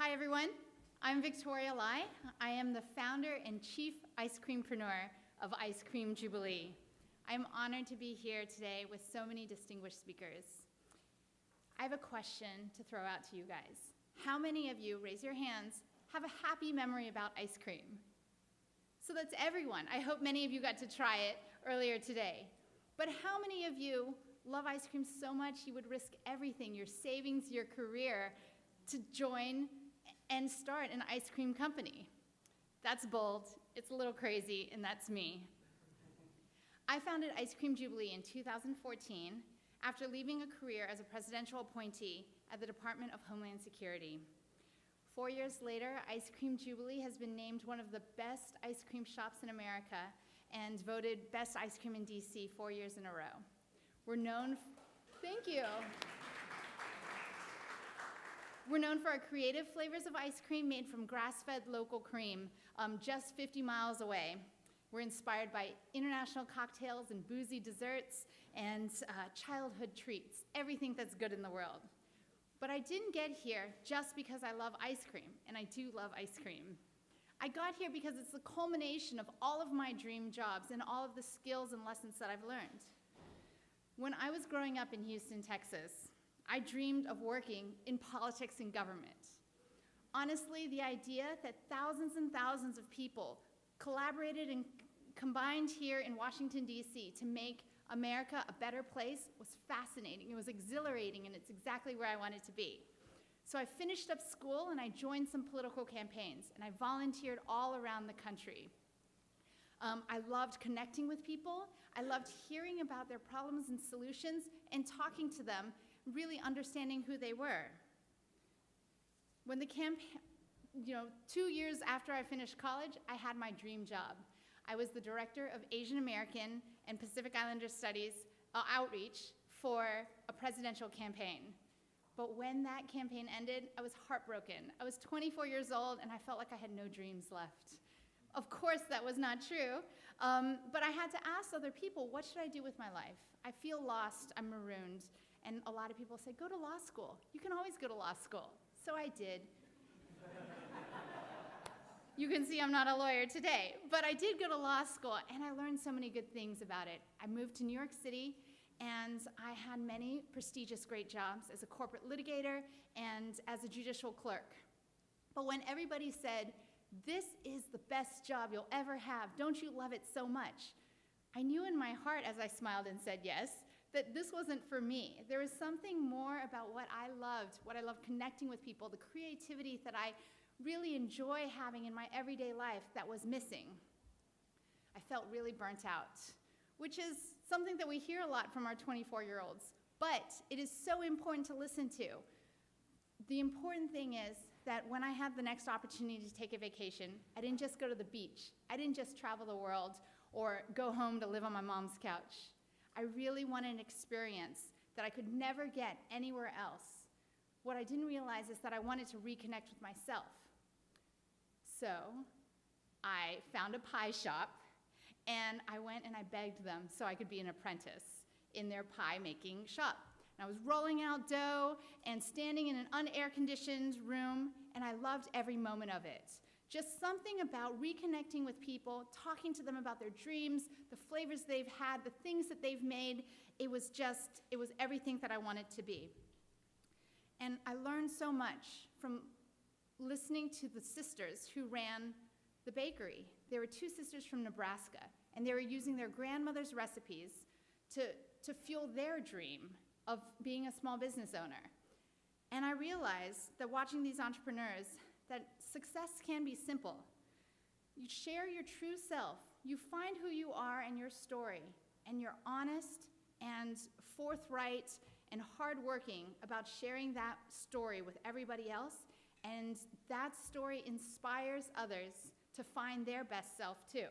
Hi, everyone. I'm Victoria Lai. I am the founder and chief ice creampreneur of Ice Cream Jubilee. I'm honored to be here today with so many distinguished speakers. I have a question to throw out to you guys. How many of you, raise your hands, have a happy memory about ice cream? So that's everyone. I hope many of you got to try it earlier today. But how many of you love ice cream so much you would risk everything, your savings, your career, to join and start an ice cream company? That's bold, it's a little crazy, and that's me. I founded Ice Cream Jubilee in 2014 after leaving a career as a presidential appointee at the Department of Homeland Security. 4 years later, Ice Cream Jubilee has been named one of the best ice cream shops in America and voted best ice cream in DC 4 years in a row. We're known, thank you. We're known for our creative flavors of ice cream made from grass-fed local cream just 50 miles away. We're inspired by international cocktails and boozy desserts and childhood treats, everything that's good in the world. But I didn't get here just because I love ice cream, and I do love ice cream. I got here because it's the culmination of all of my dream jobs and all of the skills and lessons that I've learned. When I was growing up in Houston, Texas, I dreamed of working in politics and government. Honestly, the idea that thousands and thousands of people collaborated and combined here in Washington, D.C. to make America a better place was fascinating. It was exhilarating, and it's exactly where I wanted to be. So I finished up school, and I joined some political campaigns, and I volunteered all around the country. I loved connecting with people. I loved hearing about their problems and solutions and talking to them, really understanding who they were. When the campaign, 2 years after I finished college, I had my dream job. I was the director of Asian American and Pacific Islander Studies outreach for a presidential campaign. But when that campaign ended, I was heartbroken. I was 24 years old, and I felt like I had no dreams left. Of course, that was not true, but I had to ask other people, what should I do with my life? I feel lost, I'm marooned, and a lot of people say, go to law school. You can always go to law school. So I did. You can see I'm not a lawyer today, but I did go to law school, and I learned so many good things about it. I moved to New York City, and I had many prestigious great jobs as a corporate litigator and as a judicial clerk. But when everybody said, this is the best job you'll ever have, don't you love it so much? I knew in my heart, as I smiled and said yes, that this wasn't for me. There was something more about what I loved connecting with people, the creativity that I really enjoy having in my everyday life that was missing. I felt really burnt out, which is something that we hear a lot from our 24-year-olds, but it is so important to listen to. The important thing is that when I had the next opportunity to take a vacation, I didn't just go to the beach. I didn't just travel the world or go home to live on my mom's couch. I really wanted an experience that I could never get anywhere else. What I didn't realize is that I wanted to reconnect with myself. So I found a pie shop, and I went and I begged them so I could be an apprentice in their pie-making shop. And I was rolling out dough and standing in an unair-conditioned room, and I loved every moment of it. Just something about reconnecting with people, talking to them about their dreams, the flavors they've had, the things that they've made. It was everything that I wanted to be. And I learned so much from listening to the sisters who ran the bakery. There were two sisters from Nebraska, and they were using their grandmother's recipes to fuel their dream of being a small business owner. And I realized that watching these entrepreneurs, that success can be simple. You share your true self. You find who you are and your story, and you're honest and forthright and hardworking about sharing that story with everybody else, and that story inspires others to find their best self too.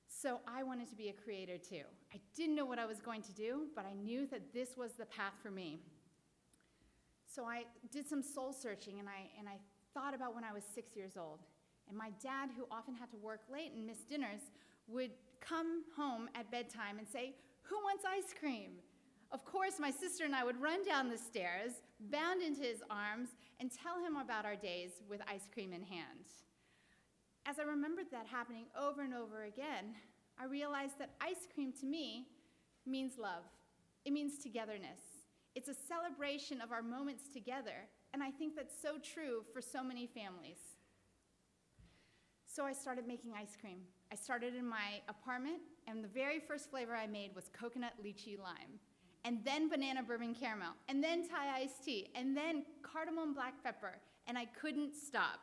So I wanted to be a creator too. I didn't know what I was going to do, but I knew that this was the path for me. So I did some soul searching, and I thought about when I was 6 years old. And my dad, who often had to work late and miss dinners, would come home at bedtime and say, "Who wants ice cream?" Of course, my sister and I would run down the stairs, bound into his arms, and tell him about our days with ice cream in hand. As I remembered that happening over and over again, I realized that ice cream to me means love. It means togetherness. It's a celebration of our moments together, and I think that's so true for so many families. So I started making ice cream. I started in my apartment, and the very first flavor I made was coconut lychee lime, and then banana bourbon caramel, and then Thai iced tea, and then cardamom black pepper, and I couldn't stop.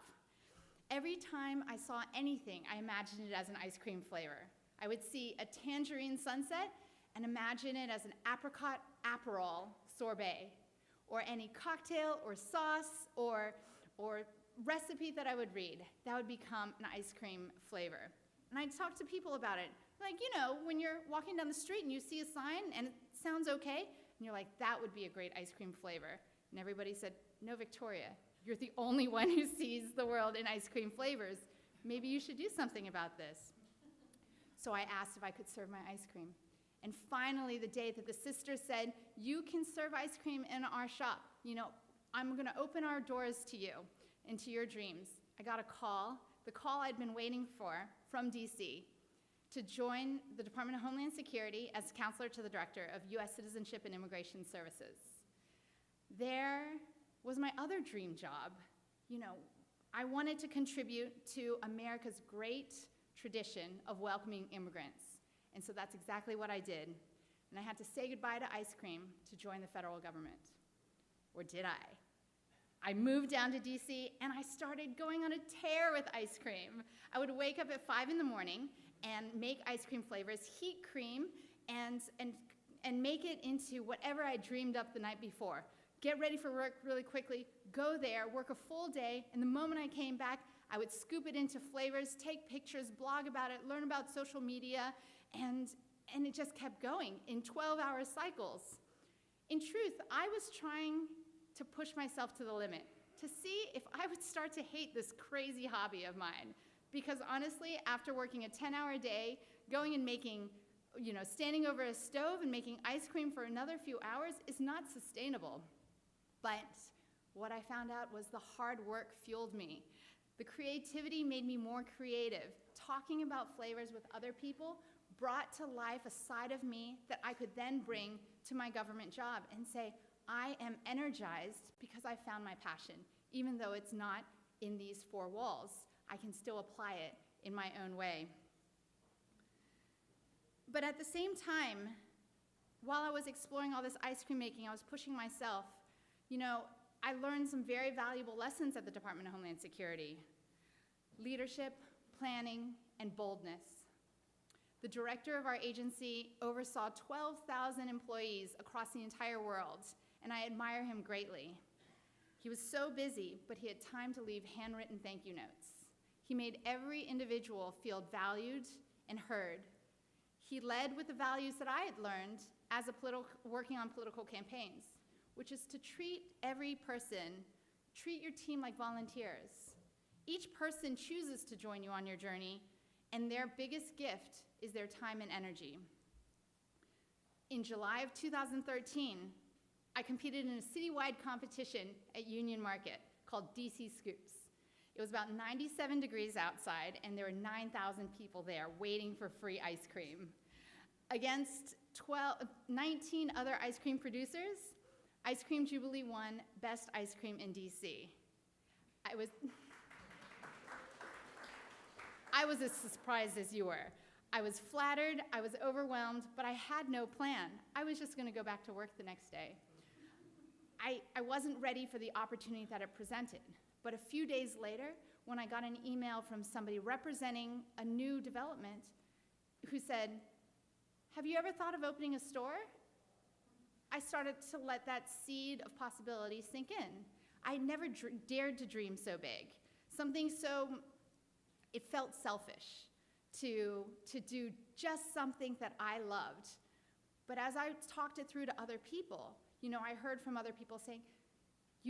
Every time I saw anything, I imagined it as an ice cream flavor. I would see a tangerine sunset and imagine it as an apricot Aperol sorbet, or any cocktail or sauce or recipe that I would read. That would become an ice cream flavor. And I'd talk to people about it. Like, when you're walking down the street and you see a sign and it sounds okay, and you're like, that would be a great ice cream flavor. And everybody said, no, Victoria, you're the only one who sees the world in ice cream flavors. Maybe you should do something about this. So I asked if I could serve my ice cream. And finally, the day that the sister said, you can serve ice cream in our shop. I'm going to open our doors to you and to your dreams. I got a call, the call I'd been waiting for from DC, to join the Department of Homeland Security as counselor to the Director of U.S. Citizenship and Immigration Services. There was my other dream job. I wanted to contribute to America's great tradition of welcoming immigrants. And so that's exactly what I did. And I had to say goodbye to ice cream to join the federal government. Or did I? I moved down to DC and I started going on a tear with ice cream. I would wake up at 5 in the morning and make ice cream flavors, heat cream, and make it into whatever I dreamed up the night before. Get ready for work really quickly, go there, work a full day, and the moment I came back, I would scoop it into flavors, take pictures, blog about it, learn about social media, and it just kept going in 12-hour cycles. In truth, I was trying to push myself to the limit, to see if I would start to hate this crazy hobby of mine. Because honestly, after working a 10-hour day, going and making, standing over a stove and making ice cream for another few hours is not sustainable. But what I found out was the hard work fueled me. The creativity made me more creative. Talking about flavors with other people brought to life a side of me that I could then bring to my government job and say, I am energized because I found my passion. Even though it's not in these 4 walls, I can still apply it in my own way. But at the same time, while I was exploring all this ice cream making, I was pushing myself. I learned some very valuable lessons at the Department of Homeland Security: leadership, planning, and boldness. The director of our agency oversaw 12,000 employees across the entire world, and I admire him greatly. He was so busy, but he had time to leave handwritten thank you notes. He made every individual feel valued and heard. He led with the values that I had learned as working on political campaigns, which is to treat every person, treat your team like volunteers. Each person chooses to join you on your journey, and their biggest gift is their time and energy. In July of 2013, I competed in a citywide competition at Union Market called DC Scoops. It was about 97 degrees outside, and there were 9,000 people there waiting for free ice cream. Against 19 other ice cream producers, Ice Cream Jubilee won Best Ice Cream in DC. I was as surprised as you were. I was flattered, I was overwhelmed, but I had no plan. I was just going to go back to work the next day. I wasn't ready for the opportunity that it presented. But a few days later, when I got an email from somebody representing a new development who said, "Have you ever thought of opening a store?" I started to let that seed of possibility sink in. I never dared to dream so big. It felt selfish to do just something that I loved. But as I talked it through to other people, I heard from other people saying,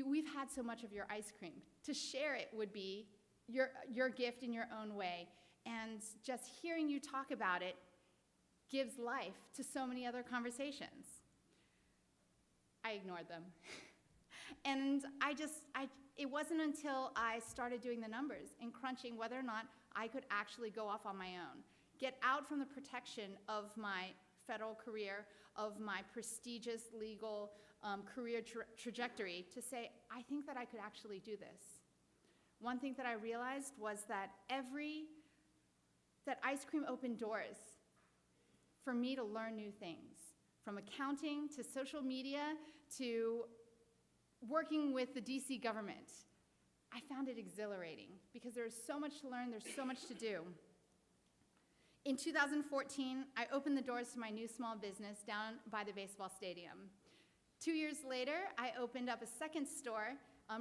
we've had so much of your ice cream. To share it would be your gift in your own way. And just hearing you talk about it gives life to so many other conversations. ignored them. And it wasn't until I started doing the numbers and crunching whether or not I could actually go off on my own, get out from the protection of my federal career, of my prestigious legal career trajectory, to say, I think that I could actually do this. One thing that I realized was that that ice cream opened doors for me to learn new things, from accounting to social media to working with the DC government. I found it exhilarating because there's so much to learn, there's so much to do. In 2014, I opened the doors to my new small business down by the baseball stadium. 2 years later, I opened up a second store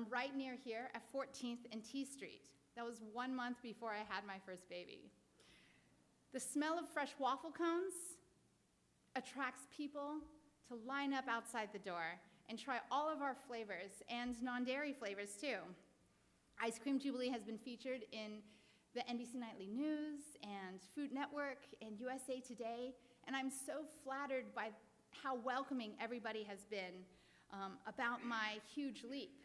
right near here at 14th and T Street. That was 1 month before I had my first baby. The smell of fresh waffle cones attracts people to line up outside the door and try all of our flavors, and non-dairy flavors too. Ice Cream Jubilee has been featured in the NBC Nightly News and Food Network and USA Today, and I'm so flattered by how welcoming everybody has been about my huge leap.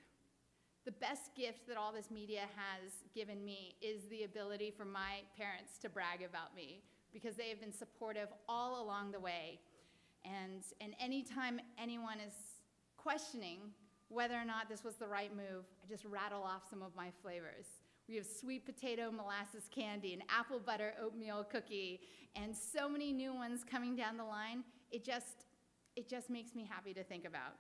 The best gift that all this media has given me is the ability for my parents to brag about me, because they have been supportive all along the way. And anytime anyone is questioning whether or not this was the right move, I just rattle off some of my flavors. We have sweet potato molasses candy, and apple butter oatmeal cookie, and so many new ones coming down the line. It just makes me happy to think about.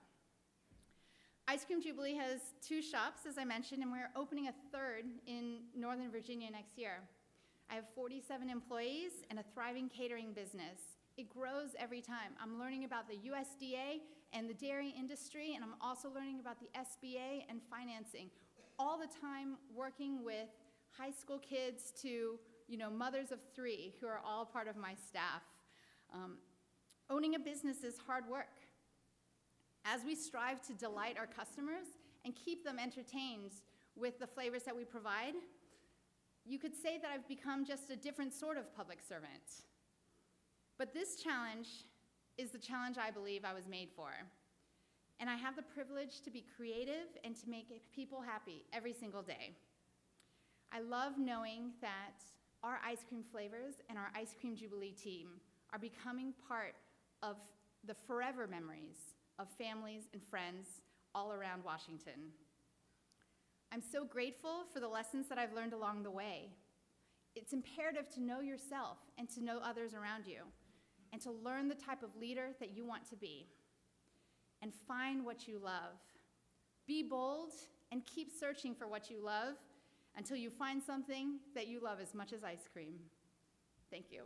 Ice Cream Jubilee has 2 shops, as I mentioned, and we're opening a third in Northern Virginia next year. I have 47 employees and a thriving catering business. It grows every time. I'm learning about the USDA and the dairy industry, and I'm also learning about the SBA and financing. All the time working with high school kids to mothers of 3 who are all part of my staff. Owning a business is hard work. As we strive to delight our customers and keep them entertained with the flavors that we provide, you could say that I've become just a different sort of public servant. But this challenge is the challenge I believe I was made for. And I have the privilege to be creative and to make people happy every single day. I love knowing that our ice cream flavors and our Ice Cream Jubilee team are becoming part of the forever memories of families and friends all around Washington. I'm so grateful for the lessons that I've learned along the way. It's imperative to know yourself and to know others around you, and to learn the type of leader that you want to be, and find what you love. Be bold and keep searching for what you love until you find something that you love as much as ice cream. Thank you.